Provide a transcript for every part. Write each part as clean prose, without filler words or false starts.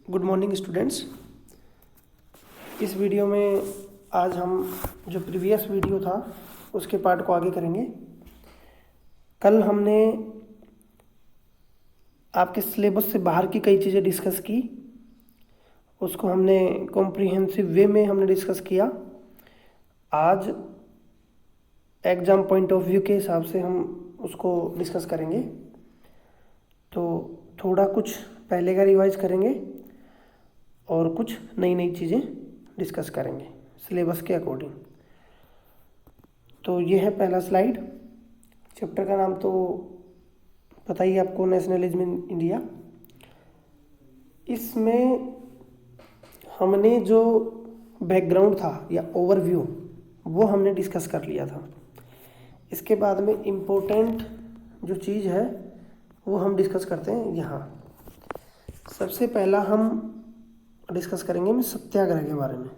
Good morning students. इस video में आज हम जो प्रीवियस वीडियो था उसके पार्ट को आगे करेंगे। कल हमने आपके सिलेबस से बाहर की कई चीज़ें डिस्कस की, उसको हमने कॉम्प्रिहेंसिव वे में हमने डिस्कस किया। आज एग्ज़ाम पॉइंट ऑफ व्यू के हिसाब से हम उसको डिस्कस करेंगे। तो थोड़ा कुछ पहले का रिवाइज करेंगे और कुछ नई नई चीज़ें डिस्कस करेंगे सिलेबस के अकॉर्डिंग। तो ये है पहला स्लाइड। चैप्टर का नाम तो पता ही आपको, नेशनलिज्म इन इंडिया। इसमें हमने जो बैकग्राउंड था या ओवरव्यू वो हमने डिस्कस कर लिया था। इसके बाद में इम्पोर्टेंट जो चीज़ है वो हम डिस्कस करते हैं यहाँ। सबसे पहला हम डिस्कस करेंगे मैं सत्याग्रह के बारे में।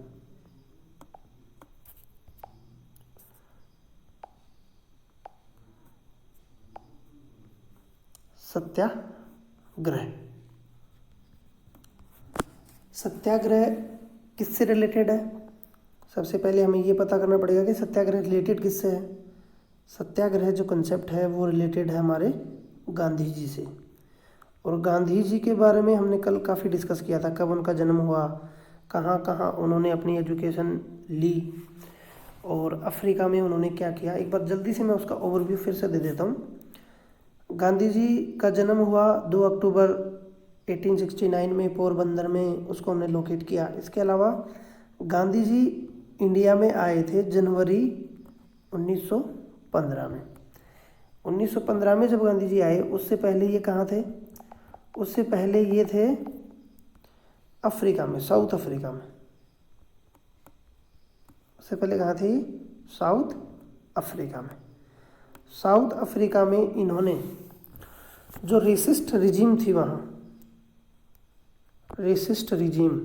सत्याग्रह सत्याग्रह किससे रिलेटेड है? सबसे पहले हमें ये पता करना पड़ेगा कि सत्याग्रह रिलेटेड किससे है। सत्याग्रह जो कंसेप्ट है वो रिलेटेड है हमारे गांधी जी से। और गांधी जी के बारे में हमने कल काफ़ी डिस्कस किया था, कब उनका जन्म हुआ, कहाँ कहाँ उन्होंने अपनी एजुकेशन ली और अफ्रीका में उन्होंने क्या किया। एक बार जल्दी से मैं उसका ओवरव्यू फिर से दे देता हूँ। गांधी जी का जन्म हुआ 2 अक्टूबर 1869 में पोरबंदर में, उसको हमने लोकेट किया। इसके अलावा गांधी जी इंडिया में आए थे जनवरी 1915 में। 1915 में जब गांधी जी आए, उससे पहले ये कहाँ थे? उससे पहले ये थे अफ्रीका में, साउथ अफ्रीका में। उससे पहले कहाँ थे? साउथ अफ्रीका में। साउथ अफ्रीका में इन्होंने जो रेसिस्ट रिजीम थी वहाँ, रेसिस्ट रिजीम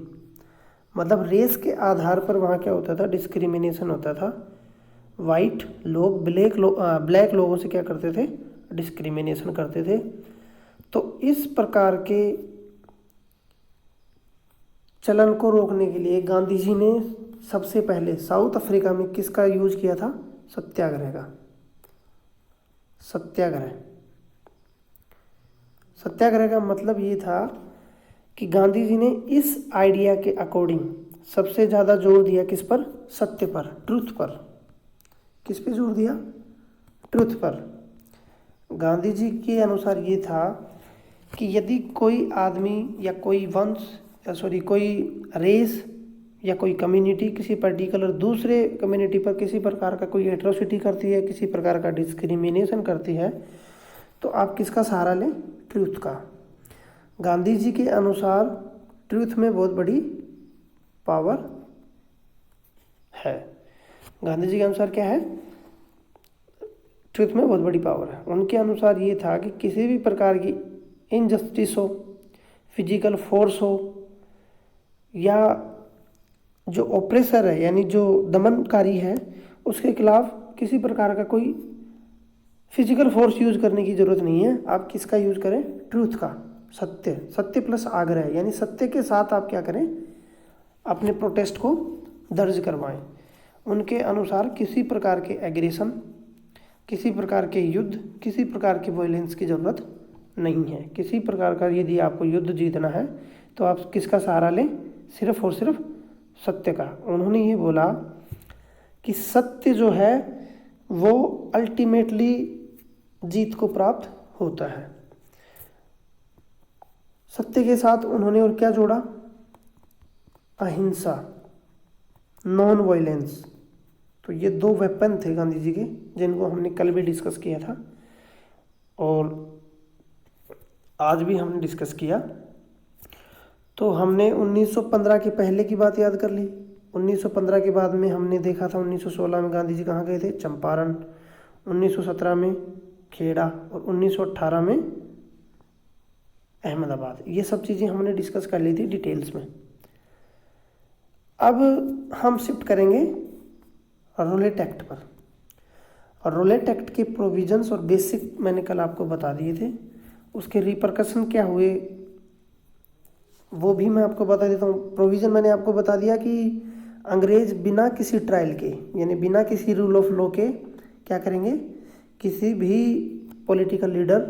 मतलब रेस के आधार पर वहाँ क्या होता था? डिस्क्रिमिनेशन होता था। वाइट लोग ब्लैक लोगों से क्या करते थे? डिस्क्रिमिनेशन करते थे। तो इस प्रकार के चलन को रोकने के लिए गांधी जी ने सबसे पहले साउथ अफ्रीका में किसका यूज किया था? सत्याग्रह का। सत्याग्रह का मतलब ये था कि गांधी जी ने इस आइडिया के अकॉर्डिंग सबसे ज़्यादा जोर दिया किस पर? सत्य पर, ट्रुथ पर। किस पे जोर दिया? ट्रुथ पर। गांधी जी के अनुसार ये था कि यदि कोई आदमी या कोई वंश कोई रेस या कोई कम्युनिटी किसी पर्टिकुलर दूसरे कम्युनिटी पर किसी प्रकार का कोई एट्रोसिटी करती है, किसी प्रकार का डिस्क्रिमिनेशन करती है, तो आप किसका सहारा लें? ट्रूथ का। गांधी जी के अनुसार ट्रूथ में बहुत बड़ी पावर है। गांधी जी के अनुसार क्या है? ट्रूथ में बहुत बड़ी पावर है। उनके अनुसार ये था कि किसी भी प्रकार की इनजस्टिस हो, फिजिकल फोर्स हो, या जो ऑप्रेसर है यानी जो दमनकारी है उसके खिलाफ किसी प्रकार का कोई फिजिकल फोर्स यूज करने की ज़रूरत नहीं है। आप किसका यूज करें? ट्रूथ का। सत्य प्लस आग्रह, यानी सत्य के साथ आप क्या करें? अपने प्रोटेस्ट को दर्ज करवाएं। उनके अनुसार किसी प्रकार के एग्रेशन, किसी प्रकार के युद्ध, किसी प्रकार की वायलेंस की ज़रूरत नहीं है। किसी प्रकार का यदि आपको युद्ध जीतना है तो आप किसका सहारा लें? सिर्फ और सिर्फ सत्य का। उन्होंने ये बोला कि सत्य जो है वो अल्टीमेटली जीत को प्राप्त होता है। सत्य के साथ उन्होंने और क्या जोड़ा? अहिंसा, नॉन वायलेंस। तो ये 2 वेपन थे गांधी जी के, जिनको हमने कल भी डिस्कस किया था और आज भी हमने डिस्कस किया। तो हमने 1915 के पहले की बात याद कर ली। 1915 के बाद में हमने देखा था 1916 में गांधी जी कहाँ गए थे? चंपारण। 1917 में खेड़ा और 1918 में अहमदाबाद। ये सब चीज़ें हमने डिस्कस कर ली थी डिटेल्स में। अब हम शिफ्ट करेंगे रोलेट एक्ट पर। और रोलेट एक्ट के प्रोविजंस और बेसिक मैंने कल आपको बता दिए थे। उसके रिपरकशन क्या हुए वो भी मैं आपको बता देता हूँ। प्रोविज़न मैंने आपको बता दिया कि अंग्रेज बिना किसी ट्रायल के, यानी बिना किसी रूल ऑफ लॉ के क्या करेंगे, किसी भी पॉलिटिकल लीडर,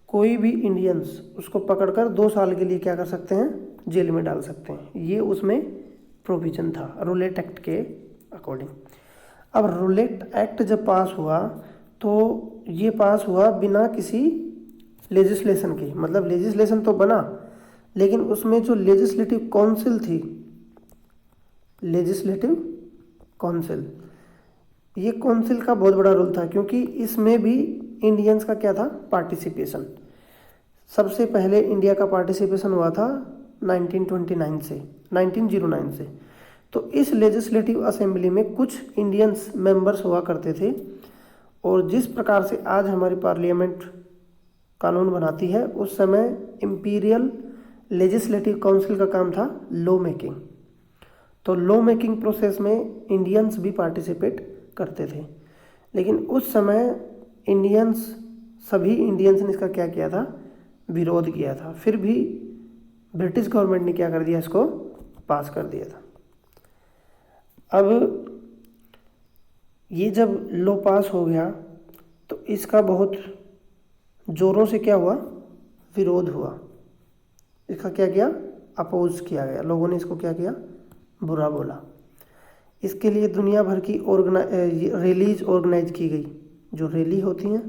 कोई भी इंडियंस उसको पकड़कर 2 साल के लिए क्या कर सकते हैं, जेल में डाल सकते हैं। ये उसमें प्रोविज़न था रूलेट एक्ट के अकॉर्डिंग। अब रूलेट एक्ट जब पास हुआ तो ये पास हुआ बिना किसी लेजिस्लेशन के, मतलब लेजिस्लेशन तो बना लेकिन उसमें जो लेजिस्लेटिव काउंसिल थी, लेजिस्लेटिव काउंसिल, ये काउंसिल का बहुत बड़ा रोल था क्योंकि इसमें भी इंडियंस का क्या था, पार्टिसिपेशन। सबसे पहले इंडिया का पार्टिसिपेशन हुआ था 1909 से। तो इस लेजिस्लेटिव असेंबली में कुछ इंडियंस मेंबर्स हुआ करते थे और जिस प्रकार से आज हमारी पार्लियामेंट कानून बनाती है, उस समय इंपीरियल लेजिस्लेटिव काउंसिल का काम था लॉ मेकिंग। तो लॉ मेकिंग प्रोसेस में इंडियंस भी पार्टिसिपेट करते थे, लेकिन उस समय सभी इंडियंस ने इसका क्या किया था, विरोध किया था। फिर भी ब्रिटिश गवर्नमेंट ने क्या कर दिया, इसको पास कर दिया था। अब ये जब लॉ पास हो गया तो इसका बहुत ज़ोरों से क्या हुआ, विरोध हुआ। इसका क्या किया, अपोज किया गया, लोगों ने इसको क्या किया, बुरा बोला। इसके लिए दुनिया भर की रैलीज ऑर्गेनाइज की गई। जो रैली होती हैं,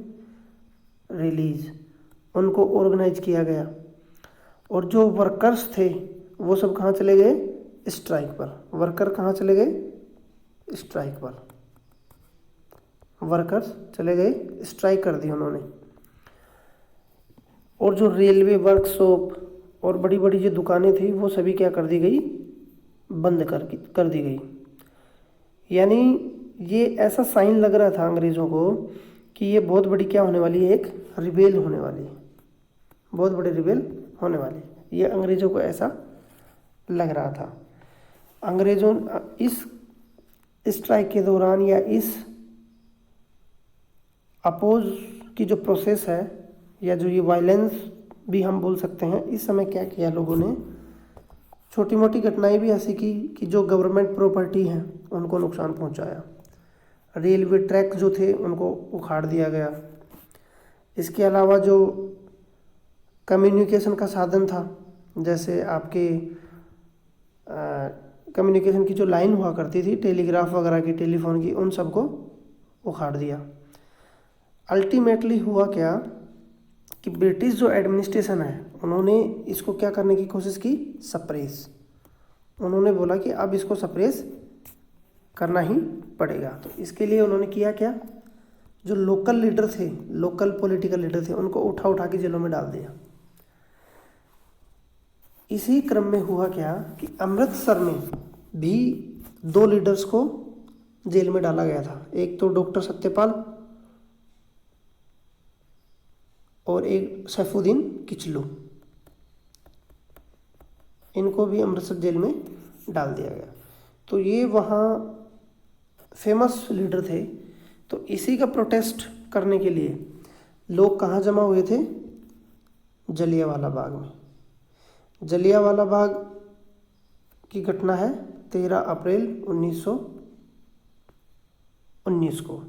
रैलीज, उनको ऑर्गेनाइज किया गया। और जो वर्कर्स थे वो सब कहाँ चले गए, स्ट्राइक पर। वर्कर कहाँ चले गए, स्ट्राइक पर। वर्कर्स चले गए, स्ट्राइक कर दी उन्होंने। और जो रेलवे वर्कशॉप और बड़ी बड़ी जो दुकानें थी वो सभी क्या कर दी गई, बंद कर दी गई। यानी ये ऐसा साइन लग रहा था अंग्रेज़ों को कि ये बहुत बड़ी क्या होने वाली है, एक रिबेल होने वाली है, बहुत बड़ी रिबेल होने वाली है। ये अंग्रेज़ों को ऐसा लग रहा था। अंग्रेज़ों इस स्ट्राइक के दौरान या इस अपोज की जो प्रोसेस है या जो ये वायलेंस भी हम बोल सकते हैं, इस समय क्या किया लोगों ने, छोटी मोटी घटनाएं भी ऐसी की कि जो गवर्नमेंट प्रॉपर्टी हैं उनको नुकसान पहुंचाया। रेलवे ट्रैक जो थे उनको उखाड़ दिया गया। इसके अलावा जो कम्युनिकेशन का साधन था, जैसे आपके कम्युनिकेशन की जो लाइन हुआ करती थी, टेलीग्राफ वगैरह की, टेलीफोन की, उन सबको उखाड़ दिया। अल्टीमेटली हुआ क्या कि ब्रिटिश जो एडमिनिस्ट्रेशन है उन्होंने इसको क्या करने की कोशिश की, सप्रेस। उन्होंने बोला कि अब इसको सप्रेस करना ही पड़ेगा। तो इसके लिए उन्होंने किया क्या, जो लोकल लीडर थे, लोकल पॉलिटिकल लीडर थे, उनको उठा के जेलों में डाल दिया। इसी क्रम में हुआ क्या कि अमृतसर में भी 2 लीडर्स को जेल में डाला गया था। एक तो डॉक्टर सत्यपाल और एक सैफुद्दीन किचलू। इनको भी अमृतसर जेल में डाल दिया गया। तो ये वहाँ फेमस लीडर थे। तो इसी का प्रोटेस्ट करने के लिए लोग कहाँ जमा हुए थे, जलियांवाला बाग में। जलियांवाला बाग की घटना है 13 अप्रैल 1919 को।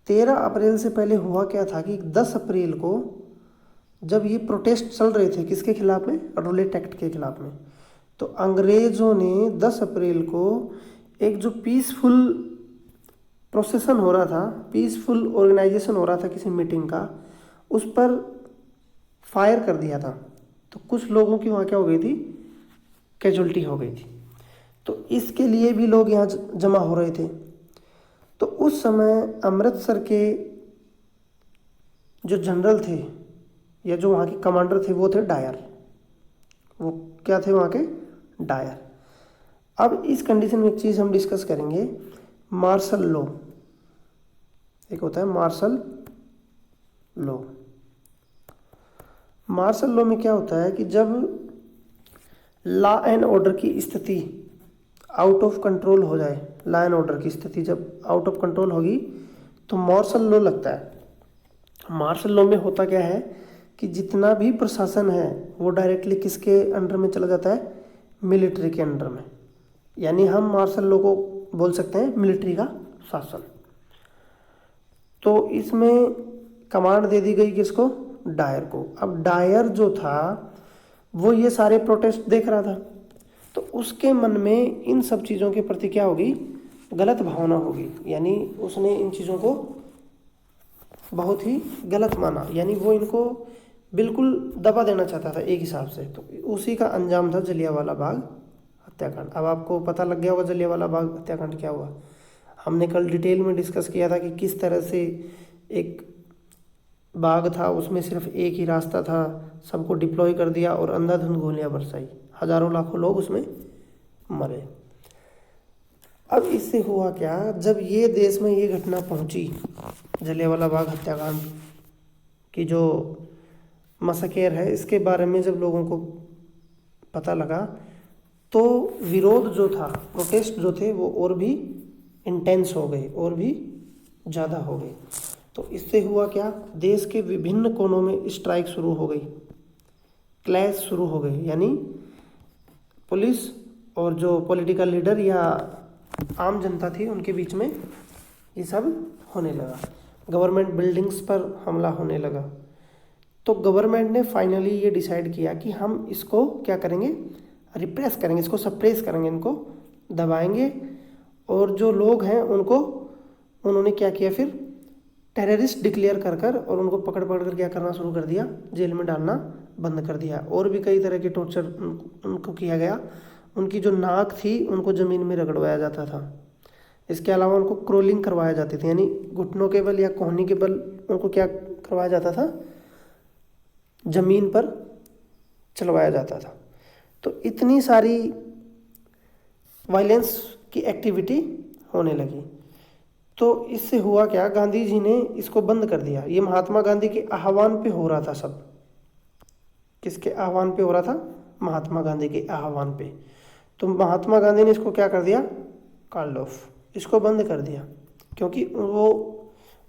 13 अप्रैल से पहले हुआ क्या था कि 10 अप्रैल को जब ये प्रोटेस्ट चल रहे थे, किसके खिलाफ में, रूलेट एक्ट के खिलाफ में, तो अंग्रेज़ों ने 10 अप्रैल को एक जो पीसफुल प्रोसेसन हो रहा था, पीसफुल ऑर्गेनाइजेशन हो रहा था किसी मीटिंग का, उस पर फायर कर दिया था। तो कुछ लोगों की वहाँ क्या हो गई थी, कैजुअल्टी हो गई थी। तो इसके लिए भी लोग यहाँ जमा हो रहे थे। तो उस समय अमृतसर के जो जनरल थे या जो वहाँ के कमांडर थे वो थे डायर। वो क्या थे, वहाँ के डायर। अब इस कंडीशन में एक चीज़ हम डिस्कस करेंगे, मार्शल लॉ। एक होता है मार्शल लॉ। मार्शल लॉ में क्या होता है कि जब लॉ एंड ऑर्डर की स्थिति आउट ऑफ कंट्रोल हो जाए, लॉ एंड ऑर्डर की स्थिति जब आउट ऑफ कंट्रोल होगी तो मार्शल लॉ लगता है। मार्शल लॉ में होता क्या है कि जितना भी प्रशासन है वो डायरेक्टली किसके अंडर में चला जाता है, मिलिट्री के अंडर में। यानी हम मार्शल लॉ को बोल सकते हैं मिलिट्री का शासन। तो इसमें कमांड दे दी गई किसको, डायर को। अब डायर जो था वो ये सारे प्रोटेस्ट देख रहा था, तो उसके मन में इन सब चीज़ों के प्रति क्या होगी, गलत भावना होगी। यानी उसने इन चीज़ों को बहुत ही गलत माना, यानी वो इनको बिल्कुल दबा देना चाहता था एक हिसाब से। तो उसी का अंजाम था जलियांवाला बाग हत्याकांड। अब आपको पता लग गया होगा जलियांवाला बाग हत्याकांड क्या हुआ। हमने कल डिटेल में डिस्कस किया था कि किस तरह से एक बाग था, उसमें सिर्फ एक ही रास्ता था, सबको डिप्लॉय कर दिया और अंधाधुंध गोलियां बरसाई, हजारों लाखों लोग उसमें मरे। अब इससे हुआ क्या, जब ये देश में ये घटना पहुंची, जलियांवाला बाग हत्याकांड की जो मसकेर है, इसके बारे में जब लोगों को पता लगा तो विरोध जो था, प्रोटेस्ट जो थे वो और भी इंटेंस हो गए, और भी ज़्यादा हो गए। तो इससे हुआ क्या, देश के विभिन्न कोनों में स्ट्राइक शुरू हो गई, क्लैश शुरू हो गए। यानी पुलिस और जो पॉलिटिकल लीडर या आम जनता थी उनके बीच में ये सब होने लगा। गवर्नमेंट बिल्डिंग्स पर हमला होने लगा। तो गवर्नमेंट ने फाइनली ये डिसाइड किया कि हम इसको क्या करेंगे, रिप्रेस करेंगे, इसको सप्रेस करेंगे, इनको दबाएंगे। और जो लोग हैं उनको उन्होंने क्या किया, फिर टेररिस्ट डिक्लेयर कर कर और उनको पकड़ पकड़ कर क्या करना शुरू कर दिया, जेल में डालना बंद कर दिया। और भी कई तरह के टॉर्चर उनको किया गया। उनकी जो नाक थी उनको ज़मीन में रगड़वाया जाता था। इसके अलावा उनको क्रोलिंग करवाया जाती थी, यानी घुटनों के बल या कोहनी के बल उनको क्या करवाया जाता था, ज़मीन पर चलवाया जाता था। तो इतनी सारी वायलेंस की एक्टिविटी होने लगी। तो इससे हुआ क्या, गांधी जी ने इसको बंद कर दिया। ये महात्मा गांधी के आह्वान पे हो रहा था सब। किसके आह्वान पे हो रहा था, महात्मा गांधी के आह्वान पे। तो महात्मा गांधी ने इसको क्या कर दिया, कॉल्ड ऑफ, इसको बंद कर दिया। क्योंकि वो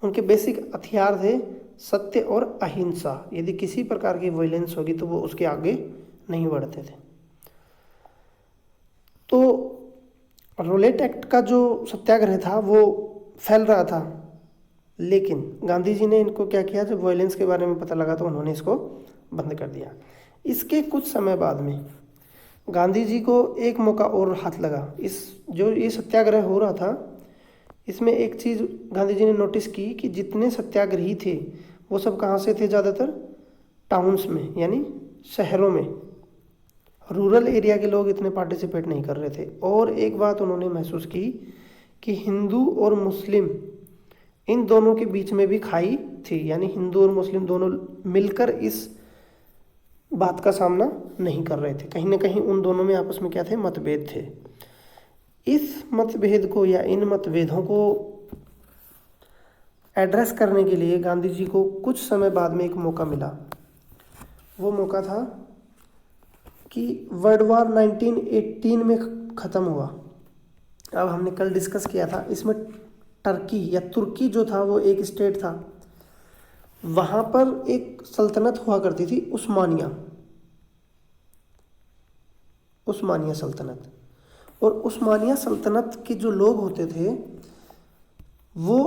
उनके बेसिक हथियार थे सत्य और अहिंसा। यदि किसी प्रकार की वायलेंस होगी तो वो उसके आगे नहीं बढ़ते थे। तो रोलेट एक्ट का जो सत्याग्रह था वो फैल रहा था, लेकिन गांधी जी ने इनको क्या किया, जब वायलेंस के बारे में पता लगा तो उन्होंने इसको बंद कर दिया। इसके कुछ समय बाद में गांधी जी को एक मौका और हाथ लगा। इस जो ये सत्याग्रह हो रहा था, इसमें एक चीज़ गांधी जी ने नोटिस की कि जितने सत्याग्रही थे वो सब कहाँ से थे, ज़्यादातर टाउन्स में, यानी शहरों में। रूरल एरिया के लोग इतने पार्टिसिपेट नहीं कर रहे थे। और एक बात उन्होंने महसूस की कि हिंदू और मुस्लिम इन दोनों के बीच में भी खाई थी, यानी हिंदू और मुस्लिम दोनों मिलकर इस बात का सामना नहीं कर रहे थे। कहीं ना कहीं उन दोनों में आपस में क्या थे, मतभेद थे। इस मतभेद को या इन मतभेदों को एड्रेस करने के लिए गांधी जी को कुछ समय बाद में एक मौका मिला। वो मौका था कि वर्ल्ड वार 1918 में ख़त्म हुआ। अब हमने कल डिस्कस किया था, इसमें टर्की या तुर्की जो था वो एक स्टेट था। वहाँ पर एक सल्तनत हुआ करती थी, उस्मानिया सल्तनत। और उस्मानिया सल्तनत के जो लोग होते थे वो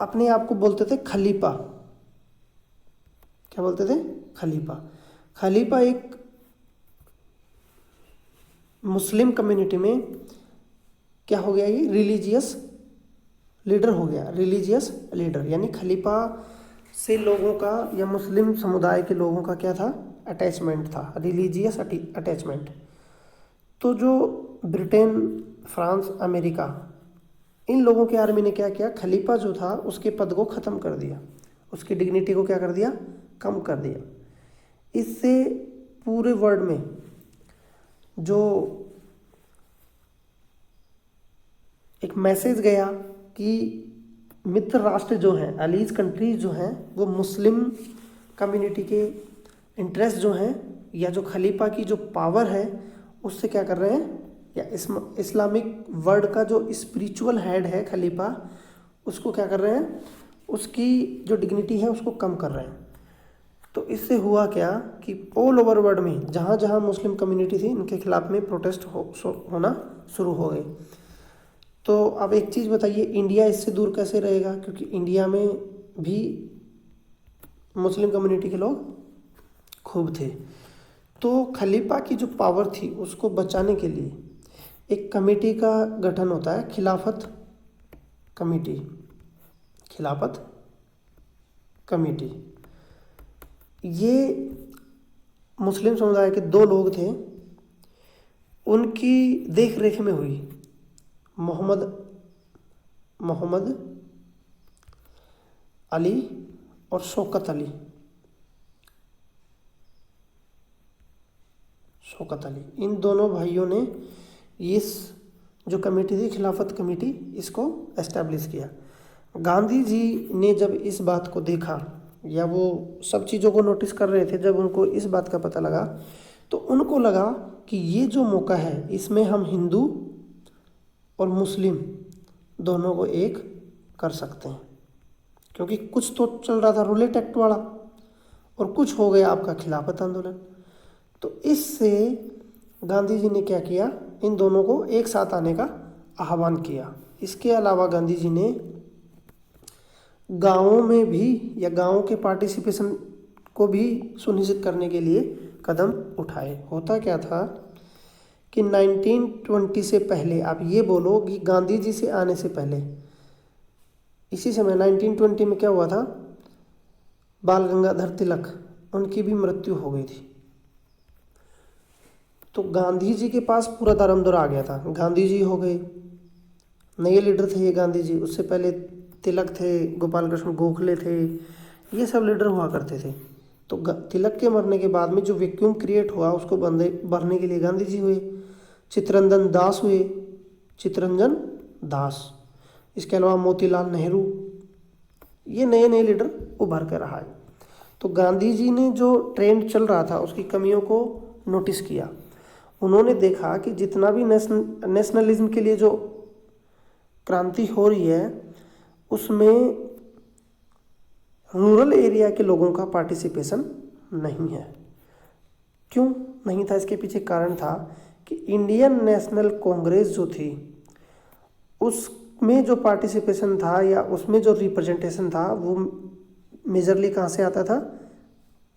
अपने आप को बोलते थे खलीफा। क्या बोलते थे, खलीफा। खलीफा एक मुस्लिम कम्युनिटी में क्या हो गया, ये रिलीजियस लीडर हो गया। रिलीजियस लीडर यानी खलीफा से लोगों का या मुस्लिम समुदाय के लोगों का क्या था, अटैचमेंट था, रिलीजियस अटैचमेंट। तो जो ब्रिटेन, फ्रांस, अमेरिका, इन लोगों की आर्मी ने क्या किया, खलीफा जो था उसके पद को ख़त्म कर दिया, उसकी डिग्निटी को क्या कर दिया, कम कर दिया। इससे पूरे वर्ल्ड में जो एक मैसेज गया कि मित्र राष्ट्र जो हैं, अलीज कंट्रीज जो हैं, वो मुस्लिम कम्युनिटी के इंटरेस्ट जो हैं या जो खलीफा की जो पावर है उससे क्या कर रहे हैं, या इस्लामिक वर्ल्ड का जो स्पिरिचुअल हेड है खलीफा, उसको क्या कर रहे हैं, उसकी जो डिग्निटी है उसको कम कर रहे हैं। तो इससे हुआ क्या कि ऑल ओवर वर्ल्ड में जहाँ जहाँ मुस्लिम कम्युनिटी थी इनके खिलाफ में प्रोटेस्ट होना शुरू हो गए। तो अब एक चीज़ बताइए, इंडिया इससे दूर कैसे रहेगा, क्योंकि इंडिया में भी मुस्लिम कम्युनिटी के लोग खूब थे। तो खलीफा की जो पावर थी उसको बचाने के लिए एक कमेटी का गठन होता है, खिलाफत कमेटी। खिलाफत कमेटी ये मुस्लिम समुदाय के 2 लोग थे, उनकी देख रेख में हुई। मोहम्मद अली और शौकत अली। इन दोनों भाइयों ने इस जो कमेटी थी खिलाफत कमेटी इसको एस्टैब्लिश किया। गांधी जी ने जब इस बात को देखा या वो सब चीज़ों को नोटिस कर रहे थे, जब उनको इस बात का पता लगा तो उनको लगा कि ये जो मौका है इसमें हम हिंदू और मुस्लिम दोनों को एक कर सकते हैं, क्योंकि कुछ तो चल रहा था रूलेट एक्ट वाला और कुछ हो गया आपका खिलाफत आंदोलन। तो इससे गांधी जी ने क्या किया, इन दोनों को एक साथ आने का आह्वान किया। इसके अलावा गांधी जी ने गांवों में भी या गांवों के पार्टिसिपेशन को भी सुनिश्चित करने के लिए कदम उठाए। होता क्या था कि 1920 से पहले, आप ये बोलो कि गांधी जी से आने से पहले, इसी समय 1920 में क्या हुआ था, बाल गंगाधर तिलक, उनकी भी मृत्यु हो गई थी। तो गांधी जी के पास पूरा दारमदर आ गया था। गांधी जी हो गए, नए लीडर थे ये गांधी जी, उससे पहले तिलक थे, गोपाल कृष्ण गोखले थे, ये सब लीडर हुआ करते थे। तो तिलक के मरने के बाद में जो वैक्यूम क्रिएट हुआ उसको भरने के लिए गांधी जी हुए, चित्तरंजन दास हुए, चित्तरंजन दास, इसके अलावा मोतीलाल नेहरू, ये नए नए लीडर उभर कर रहा है। तो गांधी जी ने जो ट्रेंड चल रहा था उसकी कमियों को नोटिस किया। उन्होंने देखा कि जितना भी नेशनलिज्म के लिए जो क्रांति हो रही है उसमें रूरल एरिया के लोगों का पार्टिसिपेशन नहीं है। क्यों नहीं था, इसके पीछे कारण था कि इंडियन नेशनल कांग्रेस जो थी उसमें जो पार्टिसिपेशन था या उसमें जो रिप्रेजेंटेशन था वो मेजरली कहाँ से आता था,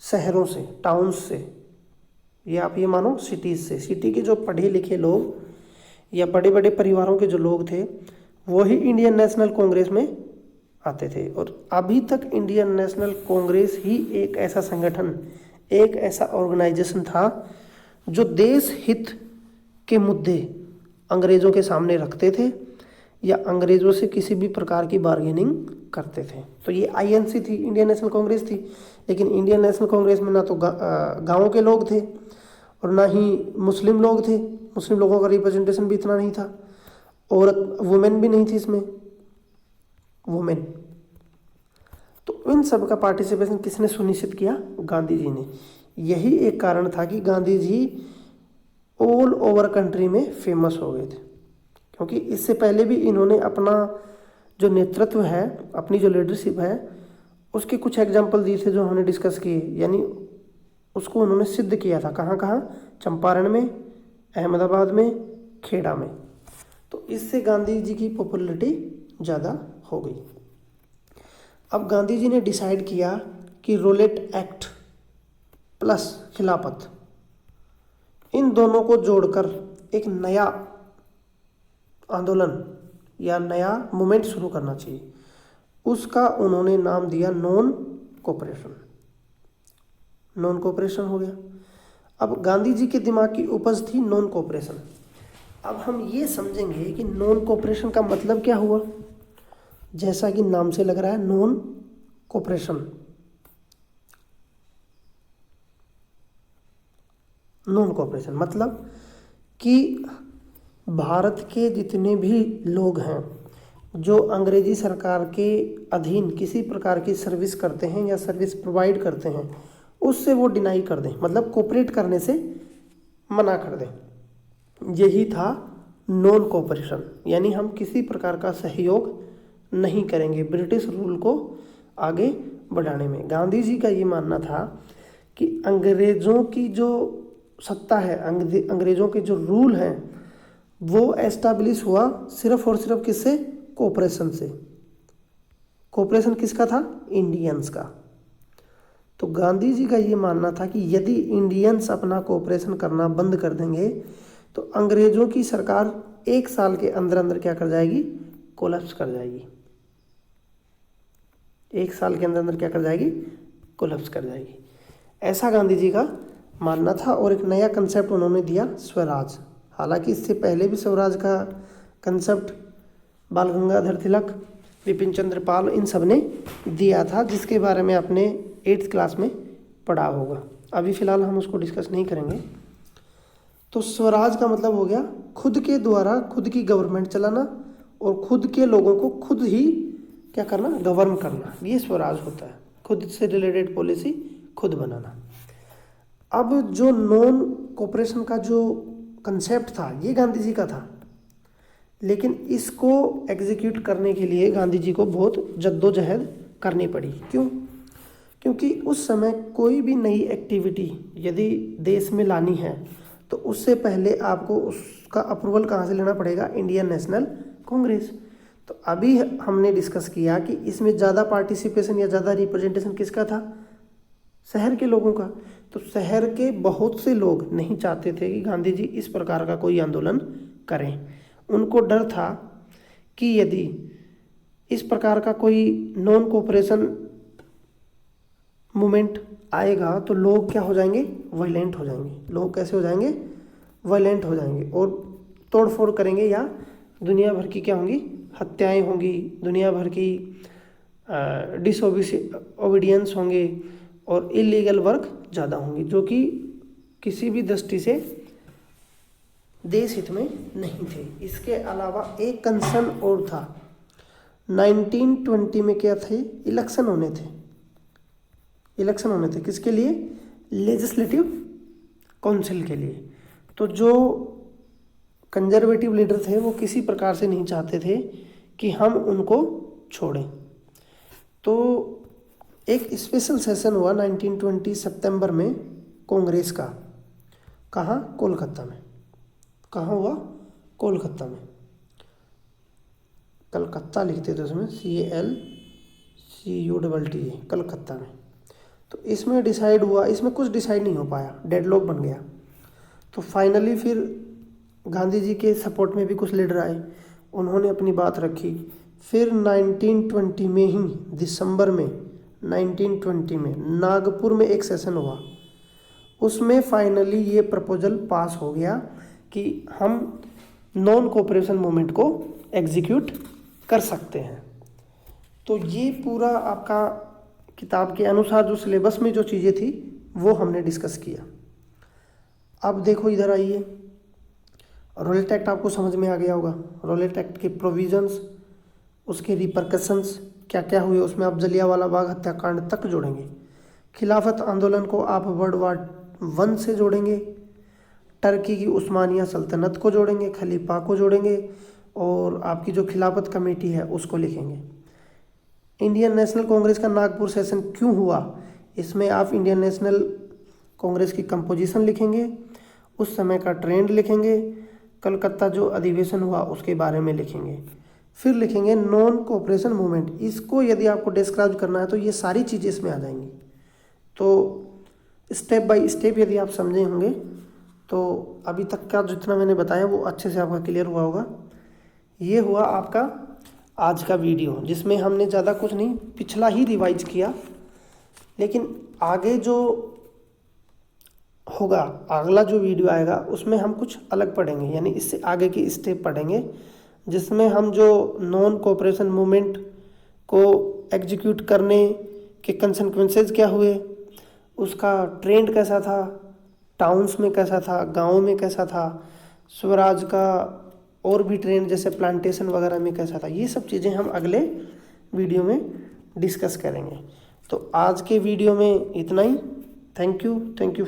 शहरों से, टाउन्स से, या आप ये मानो सिटीज़ से। सिटी के जो पढ़े लिखे लोग या बड़े बड़े परिवारों के जो लोग थे वो ही इंडियन नेशनल कांग्रेस में आते थे। और अभी तक इंडियन नेशनल कांग्रेस ही एक ऐसा संगठन, एक ऐसा ऑर्गेनाइजेशन था जो देश हित के मुद्दे अंग्रेज़ों के सामने रखते थे या अंग्रेज़ों से किसी भी प्रकार की बार्गेनिंग करते थे। तो ये आईएनसी थी, इंडियन नेशनल कांग्रेस थी। लेकिन इंडियन नेशनल कांग्रेस में ना तो गाँव के लोग थे और ना ही मुस्लिम लोग थे, मुस्लिम लोगों का रिप्रेजेंटेशन भी इतना नहीं था, औरत वुमेन भी नहीं थी इसमें, वुमेन। तो इन सब का पार्टिसिपेशन किसने सुनिश्चित किया, गांधी जी ने। यही एक कारण था कि Gandhi ji all over country में फेमस हो गए थे, क्योंकि इससे पहले भी इन्होंने अपना जो नेतृत्व है, अपनी जो लीडरशिप है, उसके कुछ एग्जाम्पल दिए थे जो हमने डिस्कस किए, यानी उसको उन्होंने सिद्ध किया था। कहाँ कहाँ, चंपारण में, अहमदाबाद में, खेड़ा में। तो इससे गांधी जी की पॉपुलैरिटी ज़्यादा हो गई। अब गांधी जी ने डिसाइड किया कि रूलेट एक्ट प्लस खिलाफत, इन दोनों को जोड़कर एक नया आंदोलन या नया मूवमेंट शुरू करना चाहिए। उसका उन्होंने नाम दिया नॉन कोऑपरेशन। नॉन कोऑपरेशन हो गया। अब गांधी जी के दिमाग की उपज थी नॉन कोऑपरेशन। अब हम ये समझेंगे कि नॉन कोऑपरेशन का मतलब क्या हुआ। जैसा कि नाम से लग रहा है, नॉन कोऑपरेशन, नॉन कोऑपरेशन मतलब कि भारत के जितने भी लोग हैं जो अंग्रेजी सरकार के अधीन किसी प्रकार की सर्विस करते हैं या सर्विस प्रोवाइड करते हैं, उससे वो डिनाई कर दें, मतलब कोऑपरेट करने से मना कर दें। यही था नॉन कोऑपरेशन, यानी हम किसी प्रकार का सहयोग नहीं करेंगे ब्रिटिश रूल को आगे बढ़ाने में। गांधी जी का ये मानना था कि अंग्रेज़ों की जो सत्ता है, अंग्रेज़ों के जो रूल हैं, वो एस्टाब्लिश हुआ सिर्फ और सिर्फ किससे? कोऑपरेशन से। कोऑपरेशन किसका था? इंडियंस का। तो गांधी जी का ये मानना था कि यदि इंडियंस अपना कोऑपरेशन करना बंद कर देंगे तो अंग्रेज़ों की सरकार 1 साल के अंदर अंदर क्या कर जाएगी? कोलैप्स कर जाएगी। 1 साल के अंदर अंदर क्या कर जाएगी? कोलैप्स कर जाएगी। ऐसा गांधी जी का मानना था। और एक नया कंसेप्ट उन्होंने दिया, स्वराज। हालांकि इससे पहले भी स्वराज का कंसेप्ट बाल गंगाधर तिलक, विपिन चंद्र पाल, इन सब ने दिया था, जिसके बारे में आपने 8th क्लास में पढ़ा होगा। अभी फ़िलहाल हम उसको डिस्कस नहीं करेंगे। तो स्वराज का मतलब हो गया खुद के द्वारा खुद की गवर्नमेंट चलाना और खुद के लोगों को खुद ही क्या करना? गवर्न करना। ये स्वराज होता है, खुद से रिलेटेड पॉलिसी खुद बनाना। अब जो नॉन कोऑपरेशन का जो कंसेप्ट था, ये गांधी जी का था, लेकिन इसको एग्जीक्यूट करने के लिए गांधी जी को बहुत जद्दोजहद करनी पड़ी। क्यों? क्योंकि उस समय कोई भी नई एक्टिविटी यदि देश में लानी है तो उससे पहले आपको उसका अप्रूवल कहाँ से लेना पड़ेगा? Indian national Congress. तो अभी हमने डिस्कस किया कि इसमें ज़्यादा पार्टिसिपेशन या ज़्यादा रिप्रेजेंटेशन किसका था? शहर के लोगों का। तो शहर के बहुत से लोग नहीं चाहते थे कि गांधी जी इस प्रकार का कोई आंदोलन करें। उनको डर था कि यदि इस प्रकार का कोई नॉन कोऑपरेशन मूवमेंट आएगा तो लोग क्या हो जाएंगे? वायलेंट हो जाएंगे। लोग कैसे हो जाएंगे? वायलेंट हो जाएंगे और तोड़फोड़ करेंगे, या दुनिया भर की क्या होंगी? हत्याएं होंगी, दुनिया भर की डिसओबीडियंस होंगे और इलीगल वर्क ज़्यादा होंगे, जो कि किसी भी दृष्टि से देश हित में नहीं थे। इसके अलावा एक कंसर्न और था। 1920 में क्या थे? इलेक्शन होने थे। इलेक्शन होने थे किसके लिए? लेजिस्लेटिव काउंसिल के लिए। तो जो कंजर्वेटिव लीडर थे वो किसी प्रकार से नहीं चाहते थे कि हम उनको छोड़ें। तो एक स्पेशल सेशन हुआ 1920 सितंबर में कांग्रेस का। कहाँ? कोलकाता में। कहाँ हुआ? कोलकाता में। कलकत्ता लिखते थे उसमें, CALCUTTA, कलकत्ता में। तो इसमें डिसाइड हुआ, इसमें कुछ डिसाइड नहीं हो पाया, डेडलॉक बन गया। तो फाइनली फिर गांधी जी के सपोर्ट में भी कुछ लीडर आए, उन्होंने अपनी बात रखी। फिर 1920 में ही दिसंबर में 1920 में नागपुर में एक सेशन हुआ। उसमें फाइनली ये प्रपोजल पास हो गया कि हम नॉन कोऑपरेशन मूवमेंट को एग्जीक्यूट कर सकते हैं। तो ये पूरा आपका किताब के अनुसार जो सिलेबस में जो चीज़ें थी वो हमने डिस्कस किया। अब देखो इधर आइए, रॉलेट एक्ट आपको समझ में आ गया होगा। रॉलेट एक्ट के प्रोविजंस, उसके रिपरकशंस क्या क्या हुए, उसमें आप जलियांवाला बाग हत्याकांड तक जोड़ेंगे। खिलाफत आंदोलन को आप वर्ल्ड वार 1 से जोड़ेंगे। टर्की की उस्मानिया सल्तनत को जोड़ेंगे, खलीफा को जोड़ेंगे, और आपकी जो खिलाफत कमेटी है उसको लिखेंगे। इंडियन नेशनल कांग्रेस का नागपुर सेशन क्यों हुआ, इसमें आप इंडियन नेशनल कांग्रेस की कंपोजिशन लिखेंगे, उस समय का ट्रेंड लिखेंगे, कलकत्ता जो अधिवेशन हुआ उसके बारे में लिखेंगे। फिर लिखेंगे नॉन कोऑपरेशन मूवमेंट। इसको यदि आपको डिस्क्राइब करना है तो ये सारी चीज़ें इसमें आ जाएंगी। तो स्टेप बाय स्टेप यदि आप समझे होंगे तो अभी तक का जितना मैंने बताया वो अच्छे से आपका क्लियर हुआ होगा। ये हुआ आपका आज का वीडियो, जिसमें हमने ज़्यादा कुछ नहीं, पिछला ही रिवाइज किया। लेकिन आगे जो होगा, अगला जो वीडियो आएगा उसमें हम कुछ अलग पढ़ेंगे, यानी इससे आगे की स्टेप पढ़ेंगे, जिसमें हम जो नॉन कोऑपरेशन मूवमेंट को एग्जीक्यूट करने के कंसेक्वेंसेस क्या हुए, उसका ट्रेंड कैसा था, टाउन्स में कैसा था, गाँव में कैसा था, स्वराज का और भी ट्रेंड जैसे प्लांटेशन वगैरह में कैसा था, ये सब चीज़ें हम अगले वीडियो में डिस्कस करेंगे। तो आज के वीडियो में इतना ही। Thank you.